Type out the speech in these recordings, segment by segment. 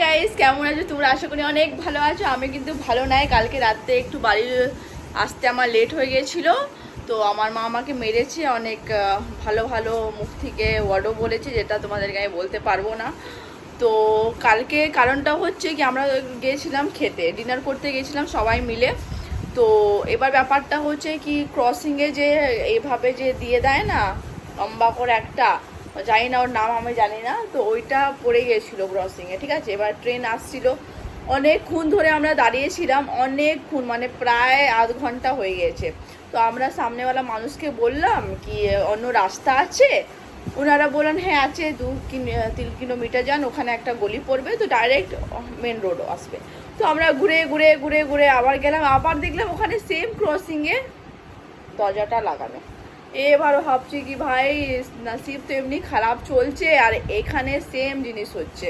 Guys, কেমন আছো তোমরা? আশা করি অনেক ভালো আছো। আমি কিন্তু ভালো নাই। কালকে রাতে একটু বাড়ি আসতে আমার লেট হয়ে গিয়েছিল। তো আমার মা আমাকে মেরেছে অনেক, ভালো ভালো মুখ থেকে ওয়ার্ডও বলেছে, যেটা তোমাদেরকে আমি বলতে পারবো না। তো কালকে কারণটা হচ্ছে কি, আমরা গিয়েছিলাম খেতে, ডিনার করতে গেছিলাম সবাই মিলে। তো এবার ব্যাপারটা হচ্ছে কি, ক্রসিংয়ে যে এইভাবে যে দিয়ে দেয় না, লম্বা করে একটা, জানি না ওর নাম, আমি জানি না। তো ওইটা পড়ে গিয়েছিল ক্রসিংয়ে, ঠিক আছে। এবার ট্রেন আসছিল, অনেকক্ষণ ধরে আমরা দাঁড়িয়েছিলাম, অনেকক্ষণ মানে প্রায় আধ ঘন্টা হয়ে গিয়েছে। তো আমরা সামনেওয়ালা মানুষকে বললাম কি অন্য রাস্তা আছে। ওনারা বললেন হ্যাঁ আছে, 2-3 কিলোমিটার যান, ওখানে একটা গলি পড়বে, তো ডাইরেক্ট মেন রোডও আসবে। তো আমরা ঘুরে ঘুরে ঘুরে ঘুরে আবার গেলাম, আবার দেখলাম ওখানে সেম ক্রসিংয়ে দরজাটা লাগানো। এবারও ভাবছি কি ভাই, নসিব তো এমনি খারাপ চলছে, আর এখানে সেম জিনিস হচ্ছে।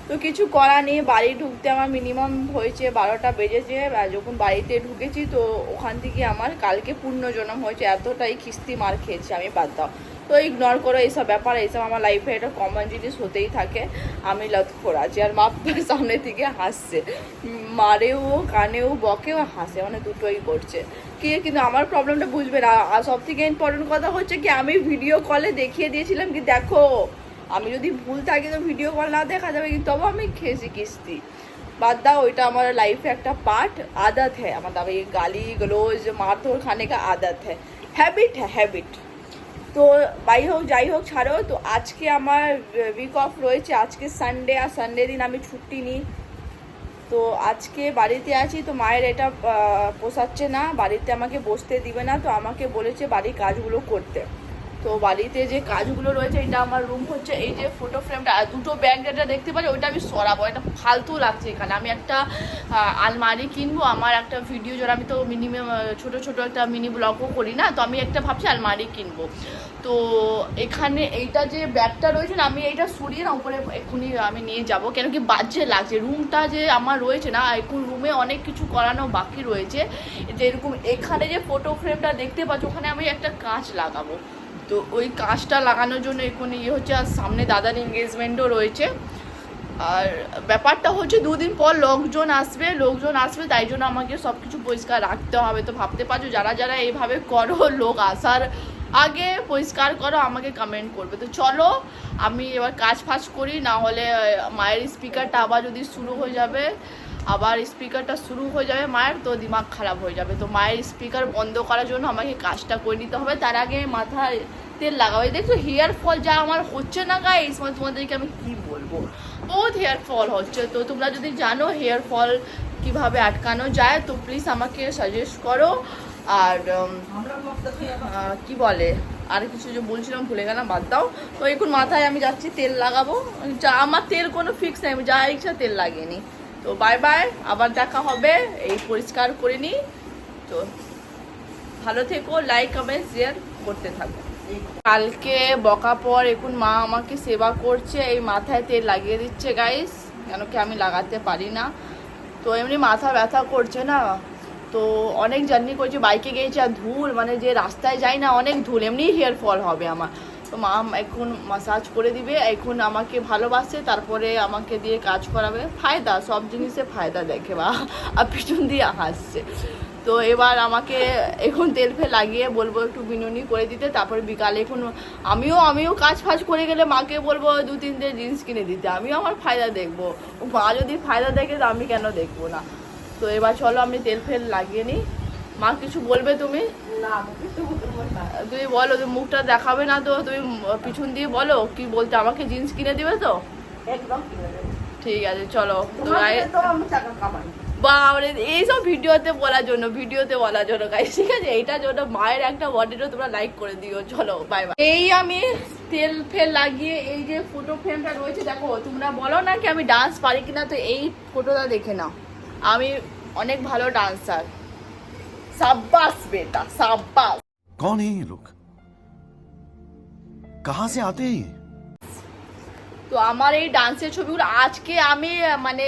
তো কিছু করা নেই। বাড়ি ঢুকতে আমার মিনিমাম হয়েছে 12টা বেজেছে। আর যখন বাড়িতে ঢুকেছি তো ওখান থেকে আমার কালকে পুণ্যজনম হয়েছে, এতটাই খিস্তি মার খেয়েছি আমি, বাদ দাও। তো ইগনোর করো এইসব ব্যাপার, এইসব আমার লাইফে এটা কমন জিনিস হতেই থাকে। আমি লতখোর আছি, আর মা সামনে থেকে হাসছে, মারেও কানেও বকেও হাসে, মানে দুটোই করছে কি। কিন্তু আমার প্রবলেমটা বুঝবে না। আর সব থেকে ইম্পর্টেন্ট কথা হচ্ছে কি, আমি ভিডিও কলে দেখিয়ে দিয়েছিলাম কি দেখো, আমি যদি ভুল থাকি তো ভিডিও কল না দেখা যাবে, কিন্তু তবু আমি খেয়েছি কিস্তি। বাদ দাও, ওইটা আমার লাইফে একটা পার্ট, আদত है। मतलब ये गाली गलौज मारधोर खाने का आदत है, हैबिट है, हैबिट। তো যাই হোক ছাড়ো। তো আজকে আমার উইক অফ রয়েছে, আজকে সানডে, আর সানডে দিন আমি ছুটি নিই। তো আজকে বাড়িতে আছি। তো মায়ের এটা পোষাচ্ছে না, বাড়িতে আমাকে বসতে দিবে না, তো আমাকে বলেছে বাড়ির কাজগুলো করতে। তো বাড়িতে যে কাজগুলো রয়েছে, এটা আমার রুম হচ্ছে, এই যে ফটো ফ্রেমটা, দুটো ব্যাগ যেটা দেখতে পাচ্ছি ওইটা আমি সরাবো, এটা ফালতু লাগছে এখানে। আমি একটা আলমারি কিনবো, আমার একটা ভিডিও যারা, আমি তো মিনিমাম ছোটো ছোটো একটা মিনি ব্লগও করি না, তো আমি একটা ভাবছি আলমারি কিনবো। তো এখানে এইটা যে ব্যাগটা রয়েছে না, আমি এইটা সরিয়ে না উপরে এক্ষুনি আমি নিয়ে যাব, কেন কি বাজে লাগছে। রুমটা যে আমার রয়েছে না, এখন রুমে অনেক কিছু করানো বাকি রয়েছে। যেরকম এখানে যে ফটো ফ্রেমটা দেখতে পাচ্ছ, ওখানে আমি একটা কাঁচ লাগাবো। তো ওই কাঁচটা লাগানোর জন্য এখন হচ্ছে, আর সামনে দাদার এনগেজমেন্টও রয়েছে। আর ব্যাপারটা হচ্ছে 2 দিন পর লোকজন আসবে, তাই জন্য আমাকে সব কিছু পরিষ্কার রাখতে হবে। তো ভাবতে পারছো যারা যারা এইভাবে করো, লোক আসার আগে পরিষ্কার করো, আমাকে কমেন্ট করবে। তো চলো আমি এবার কাজ ফাজ করি, না হলে মায়ের স্পিকারটা আবার যদি শুরু হয়ে যাবে, মায়ের, তো দিমাগ খারাপ হয়ে যাবে। তো মায়ের স্পিকার বন্ধ করার জন্য আমাকে কাজটা করে নিতে হবে। তার আগে মাথায় তেল লাগাবো। দেখছো হেয়ার ফল যা আমার হচ্ছে না গাইস, মানে তোমাদেরকে আমি কি বলবো, বহুত হেয়ার ফল হচ্ছে। তো তোমরা যদি জানো হেয়ার ফল কিভাবে আটকানো যায়, তো প্লিজ আমাকে সাজেস্ট করো। আর কি বলে, আর কিছু যে বলছিলাম ভুলে গেলাম, বাদ দাও। তো এখন মাথায় আমি যাচ্ছি তেল লাগাবো। আমার তেল কোনো ফিক্স নেই, আমি যা ইচ্ছা তেল লাগিয়ে নিই। তো বাই বাই, আবার দেখা হবে। এই পরিষ্কার করে নিই। তো ভালো থেকো, লাইক কমেন্ট শেয়ার করতে থাকো। কালকে বকা পর এখন মা আমাকে সেবা করছে, এই মাথায় তেল লাগিয়ে দিচ্ছে গাইস, কেন কি আমি লাগাতে পারি না। তো এমনি মাথা ব্যথা করছে না, তো অনেক জার্নি করছে, বাইকে গিয়েছে, আর ধুল, মানে যে রাস্তায় যাই না অনেক ধুল, এমনি হেয়ার ফল হবে আমার। তো মা এখন মাসাজ করে দিবে, এখন আমাকে ভালোবাসে, তারপরে আমাকে দিয়ে কাজ করাবে। ফায়দা, সব জিনিসে ফায়দা দেখে বা, আর পিছন দিয়ে হাসছে। তো এবার আমাকে এখন তেল ফেল লাগিয়ে বলবো একটু বিনুনি করে দিতে, তারপরে বিকালে এখন আমিও কাজ ফাজ করে গেলে মাকে বলবো 2-3টে জিন্স কিনে দিতে, আমিও আমার ফায়দা দেখবো। মা যদি ফায়দা দেখে তো আমি কেন দেখবো না। তো এবার চলো আমি তেল ফেল লাগিয়ে নিই। মা কিছু বলবে তুমি? না, তুমি বলো, তুমি মুখটা দেখাবে না তো, তুমি পিছন দিয়ে বলো কি বলতে, আমাকে জিন্স কিনে দিবে তো? একদম ঠিক আছে চলো। তো আমি টাকা কামাই। বাবরে, এইসব ভিডিওতে বলার জন্য গাইস, ঠিক আছে। এইটার জন্য মায়ের একটা বডিটা তোমরা লাইক করে দিও। চলো বাই বাই। এই আমি তেল ফেল লাগিয়ে, এই যে ফটো ফ্রেমটা রয়েছে দেখো, তোমরা বলো না কি আমি ডান্স পারি কিনা, তো এই ফটোটা দেখে নাও, আমি অনেক ভালো ডান্সার। সাব্বাস বেটা, সাব্বাস। कौन है ये लोग? कहां से आते हैं? তো আমার এই ডান্সের ছবিগুলো আজকে আমি মানে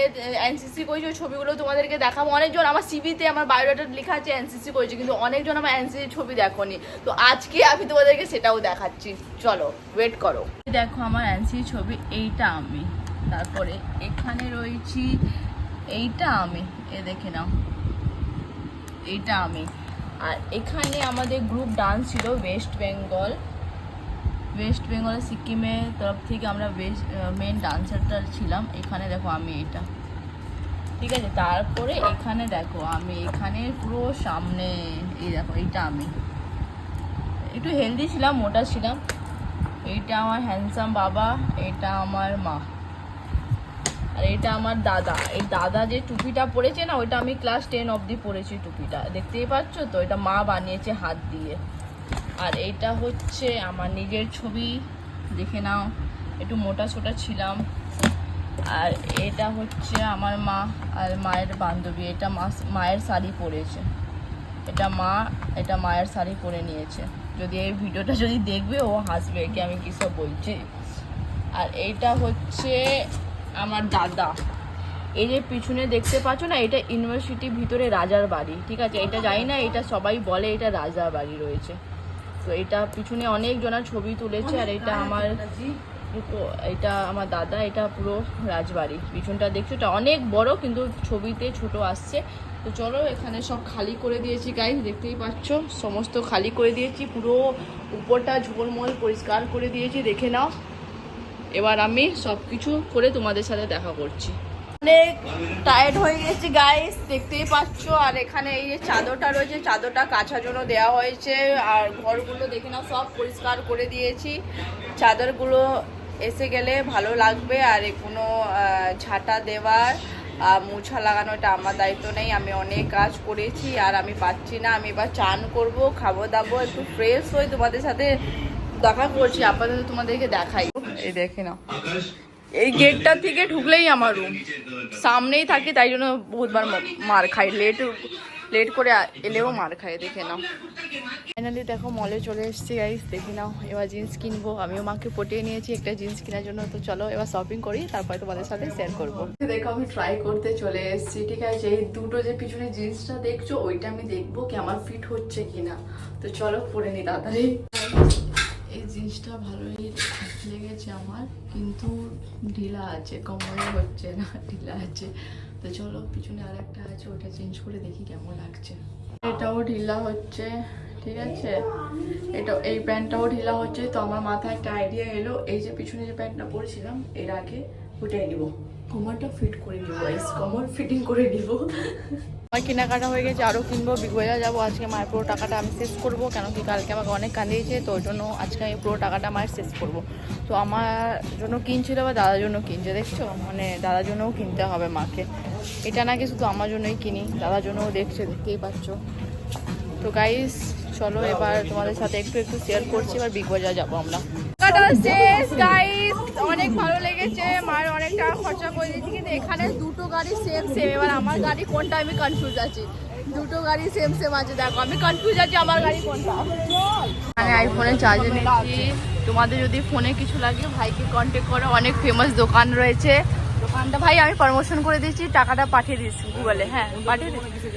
এনসিসি করেছি, ওই ছবিগুলো তোমাদেরকে দেখাবো। অনেকজন আমার সিভিতে, আমার বায়োডাটা লেখা আছে এনসিসি করেছে, কিন্তু অনেকজন আমার এনসিসি ছবি দেখোনি। তো আজকে আমি তোমাদেরকে সেটাও দেখাচ্ছি, চলো ওয়েট করো। দেখো আমার এনসিসি ছবি, এইটা আমি তারপরে এখানে রয়েছি, এইটা আমি, এ দেখে নাও, এইটা আমি। আর এখানে আমাদের গ্রুপ ডান্স ছিল ওয়েস্ট বেঙ্গলে, সিকিমের তরফ থেকে আমরা মেন ডান্সারটা ছিলাম। এখানে দেখো আমি এটা, ঠিক আছে। তারপরে এখানে দেখো আমি এখানে পুরো সামনে, এই দেখো এইটা আমি, একটু হেলদি ছিলাম, মোটা ছিলাম। এইটা আমার হ্যান্ডসাম বাবা, এটা আমার মা, আর এটা আমার দাদা। এই দাদা যে টুপিটা পরেছে না, ওইটা আমি ক্লাস 10 অবধি পরেছি টুপিটা, দেখতেই পাচ্ছ তো, এটা মা বানিয়েছে হাত দিয়ে। আর এইটা হচ্ছে আমার নিজের ছবি, দেখে নাও, একটু মোটা সোটা ছিলাম। আর এটা হচ্ছে আমার মা আর মায়ের বান্ধবী, এটা মায়ের শাড়ি পরেছে, এটা মায়ের শাড়ি পরে নিয়েছে। যদি এই ভিডিওটা যদি দেখবে ও হাসবে কি আমি কী সব বলছি। আর এইটা হচ্ছে আমার দাদা। এই যে পিছনে দেখতে পাচ্ছ না, এটা ইউনিভার্সিটির ভিতরে রাজার বাড়ি, ঠিক আছে। এটা জানি না, এটা সবাই বলে এটা রাজার বাড়ি রয়েছে। তো এটা পিছনে অনেক জনের ছবি তুলেছে। আর এটা আমার দাদা, এটা পুরো রাজবাড়ি। পিছনটা দেখছো, এটা অনেক বড় কিন্তু ছবিতে ছোট আসছে। তো চলো, এখানে সব খালি করে দিয়েছি গাইস, দেখতেই পাচ্ছ সমস্ত খালি করে দিয়েছি, পুরো উপরটা ঝোলমল পরিষ্কার করে দিয়েছি, দেখে নাও। এবার আমি সব কিছু করে তোমাদের সাথে দেখা করছি। অনেক টায়ার্ড হয়ে গেছি গাইস, দেখতেই পাচ্ছ। আর এখানে এই যে চাদরটা রয়েছে, চাদরটা কাচার জন্য দেওয়া হয়েছে। আর ঘরগুলো দেখে নাও সব পরিষ্কার করে দিয়েছি। চাদরগুলো এসে গেলে ভালো লাগবে। আর কোনো ঝাঁটা দেওয়ার মোছা লাগানো, এটা আমার দায়িত্ব নেই। আমি অনেক কাজ করেছি আর আমি পাচ্ছি না। আমি এবার চান করব, খাবো দাবো, একটু ফ্রেশ হয়ে তোমাদের সাথে দেখা করছি। আপাতত তোমাদেরকে দেখাই, এই দেখে নাও, এই গেটটা থেকে ঢুকলেই আমার রুম, সামনেই থাকি, তাই জন্য বহুতবার মার খাই, লেট করে এলেও মার খাই, দেখে নাও। ফাইনালি দেখো মলে চলে এসেছি গাইস, দেখে নাও। এবার জিন্স কিনবো, আমিও মাকে পটিয়ে নিয়েছি একটা জিন্স কেনার জন্য। তো চলো এবার শপিং করি, তারপরে তোমাদের সাথে শেয়ার করবো। দেখো আমি ট্রাই করতে চলে এসেছি, ঠিক আছে। এই দুটো যে পিছনে জিন্সটা দেখছো, ওইটা আমি দেখবো কি আমার ফিট হচ্ছে কিনা। তো চলো পরে নি তাড়াতাড়ি। এই জিন্সটা ভালোই লেগেছে আমার, কিন্তু ঢিলা আছে, কোমরে হচ্ছে না, ঢিলা আছে। তো চলো, পিছনে আর একটা আছে, ওটা চেঞ্জ করে দেখি কেমন লাগছে। এটাও ঢিলা হচ্ছে, ঠিক আছে। এই প্যান্টটাও ঢিলা হচ্ছে। তো আমার মাথায় একটা আইডিয়া এলো, এই যে পিছনে যে প্যান্টটা পরেছিলাম এর আগে, ওটাই নিব, কোমরটা ফিট করে নিব, কোমর ফিটিং করে নিব। আমার কেনাকাটা হয়ে গেছে, আরও কিনবো, বিগ বাজার যাবো। আজকে মায়ের পুরো টাকাটা আমি শেষ করবো, কেন কি কালকে আমাকে অনেক কাঁদিয়েছে। তো ওই জন্য আজকে আমি পুরো টাকাটা মায়ের শেষ করবো। তো আমার জন্য কিনছিল বা দাদার জন্য কিনছে, দেখছো, মানে দাদার জন্যও কিনতে হবে মাকে। এটা নাকি শুধু আমার জন্যই কিনি, দাদার জন্যও দেখতেই পাচ্ছ। তো গাইস চলো, এবার তোমাদের সাথে একটু শেয়ার করছি। এবার বিগ বাজার যাবো আমরা। শেষ গাইস, অনেক ভালো লেগেছে, মায়ের অনেক টাকা খরচা করে দিয়েছি। কিন্তু এখানে দুটো গাড়ি সেম। এবার আমার গাড়ি কোনটা আমি কনফিউজ আছি, দুটো গাড়ি সেম আছে। দেখো আমি কনফিউজ আছি আমার গাড়ি কোনটা। আমি আইফোনে চার্জে নিচ্ছি। তোমাদের যদি ফোনে কিছু লাগে ভাইকে কন্ট্যাক্ট করো, অনেক ফেমাস দোকান রয়েছে। দোকানটা ভাই আমি প্রমোশন করে দিচ্ছি, টাকাটা পাঠিয়ে দিচ্ছি গুগলে। হ্যাঁ পাঠিয়ে দিচ্ছি,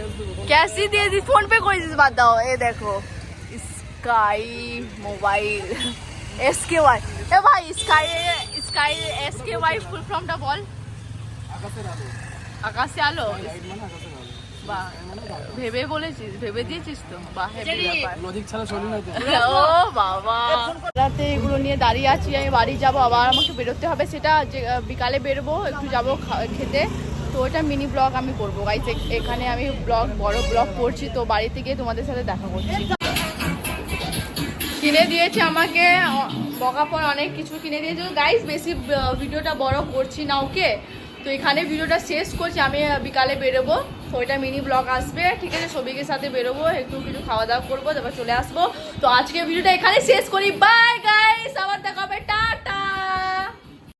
ক্যাশই দিয়ে দিস, ফোন পে করে দিস, বাদ দাও। এ দেখো স্কাই মোবাইল SKY। এ ভাই স্কাই SKY ফুল ফর্মটা বল। আকাশে আলো, বাহ, ভেবে বলেছিস, ভেবে দিয়েছিস তো, বাহ হেভি ব্যাপার। ও বাবা, রাতে এগুলো নিয়ে দাঁড়িয়ে আছি। আমি বাড়ি যাবো, আবার আমাকে বেরোতে হবে, সেটা বিকালে বেরোবো, একটু যাবো খেতে। তো ওটা মিনি ব্লগ আমি করবো গাইস। এখানে আমি বড় ব্লগ করছি, তো বাড়িতে গিয়ে তোমাদের সাথে দেখা করছি। কিনে দিয়েছে আমাকে, বকাপন অনেক কিছু কিনে দিয়েছে গাইস। বেশি ভিডিওটা বড় করছি না, ওকে। তো এখানে ভিডিওটা শেষ করছি, আমি বিকালে বেরোবো, তো ওইটা মিনি ব্লগ আসবে, ঠিক আছে। সবিকের সাথে বেরোবো, একটু কিছু খাওয়া দাওয়া করবো, তারপর চলে আসবো। তো আজকে ভিডিওটা এখানে শেষ করি, বাই গাইস, আবার দেখা হবে।